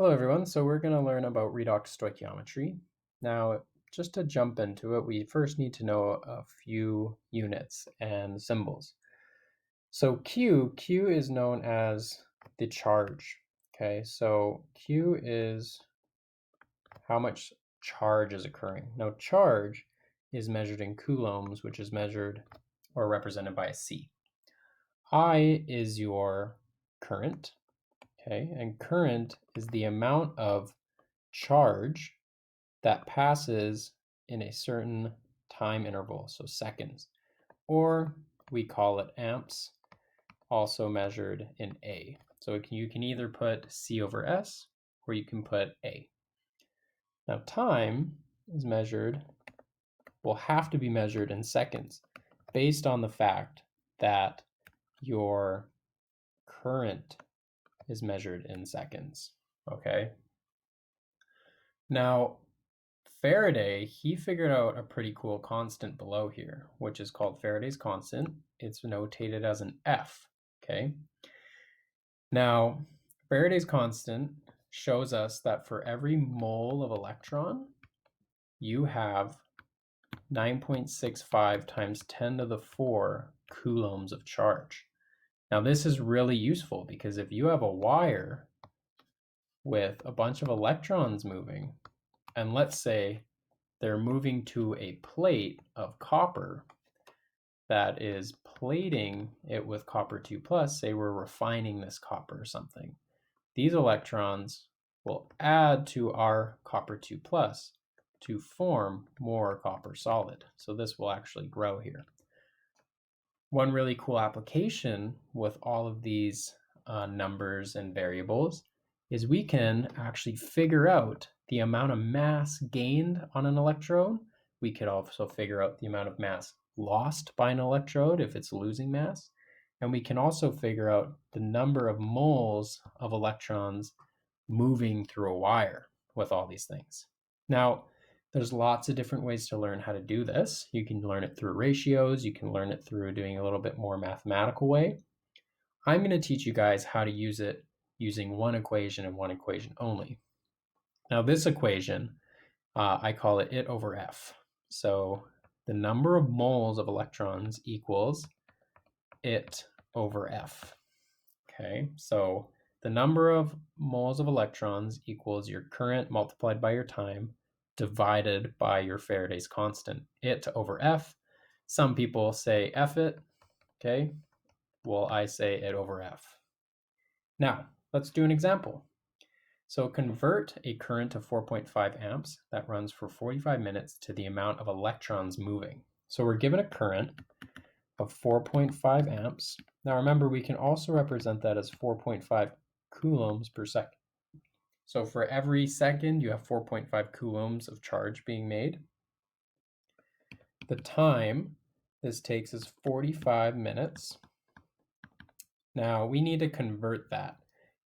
Hello everyone, so we're going to learn about redox stoichiometry. Now, just to jump into it, we first need to know a few units and symbols. So Q is known as the charge, okay? So Q is how much charge is occurring. Now, charge is measured in coulombs, which is measured or represented by a C. I is your current, okay? And current is the amount of charge that passes in a certain time interval, so seconds, or we call it amps, also measured in A. So you can either put C over S or you can put A. Now time is measured, will have to be measured in seconds based on the fact that your current is measured in seconds, okay? Now, Faraday, he figured out a pretty cool constant below here, which is called Faraday's constant. It's notated as an F, okay? Now, Faraday's constant shows us that for every mole of electron, you have 9.65 times 10 to the 4 coulombs of charge. Now, this is really useful because if you have a wire with a bunch of electrons moving, and let's say they're moving to a plate of copper that is plating it with copper 2 plus, say we're refining this copper or something. These electrons will add to our copper 2 plus to form more copper solid. So this will actually grow here. One really cool application with all of these numbers and variables is we can actually figure out the amount of mass gained on an electrode. We could also figure out the amount of mass lost by an electrode if it's losing mass. And we can also figure out the number of moles of electrons moving through a wire with all these things. Now, there's lots of different ways to learn how to do this. You can learn it through ratios. You can learn it through doing a little bit more mathematical way. I'm going to teach you guys how to use it using one equation and one equation only. Now, this equation, I call it over F. So the number of moles of electrons equals it over F. Okay, so the number of moles of electrons equals your current multiplied by your time divided by your Faraday's constant, it over F. Some people say F it, okay? Well, I say it over F. Now, let's do an example. So convert a current of 4.5 amps that runs for 45 minutes to the amount of electrons moving. So we're given a current of 4.5 amps. Now remember, we can also represent that as 4.5 coulombs per second. So for every second, you have 4.5 coulombs of charge being made. The time this takes is 45 minutes. Now we need to convert that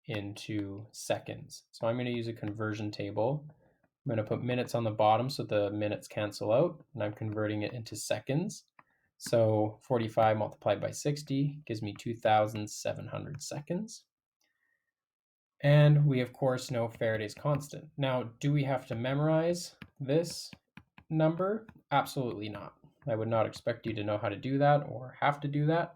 into seconds. So I'm going to use a conversion table. I'm going to put minutes on the bottom so the minutes cancel out, and I'm converting it into seconds. So 45 multiplied by 60 gives me 2,700 seconds. And we, of course, know Faraday's constant. Now, do we have to memorize this number? Absolutely not. I would not expect you to know how to do that or have to do that.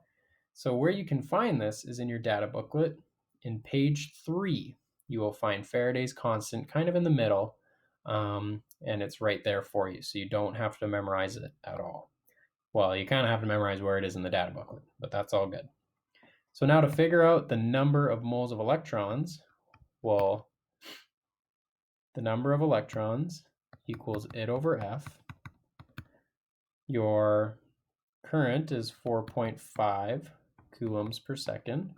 So where you can find this is in your data booklet. In page 3, you will find Faraday's constant kind of in the middle, and it's right there for you. So you don't have to memorize it at all. Well, you kind of have to memorize where it is in the data booklet, but that's all good. So now to figure out the number of moles of electrons, well, the number of electrons equals it over F. Your current is 4.5 coulombs per second.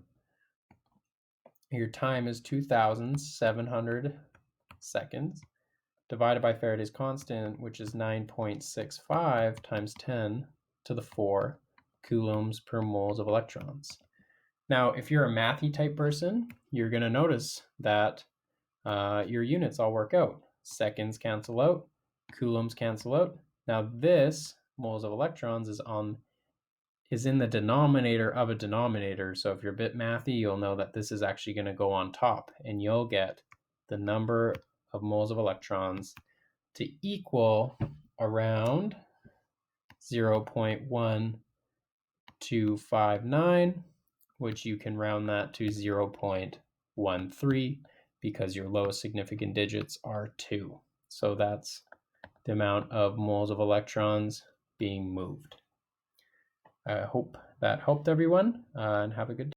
Your time is 2,700 seconds divided by Faraday's constant, which is 9.65 times 10 to the 4 coulombs per moles of electrons. Now, if you're a mathy type person, you're going to notice that your units all work out. Seconds cancel out, coulombs cancel out. Now this, moles of electrons, is in the denominator of a denominator. So if you're a bit mathy, you'll know that this is actually going to go on top, and you'll get the number of moles of electrons to equal around 0.1259, which you can round that to 0.13 because your lowest significant digits are 2. So that's the amount of moles of electrons being moved. I hope that helped everyone, and have a good day.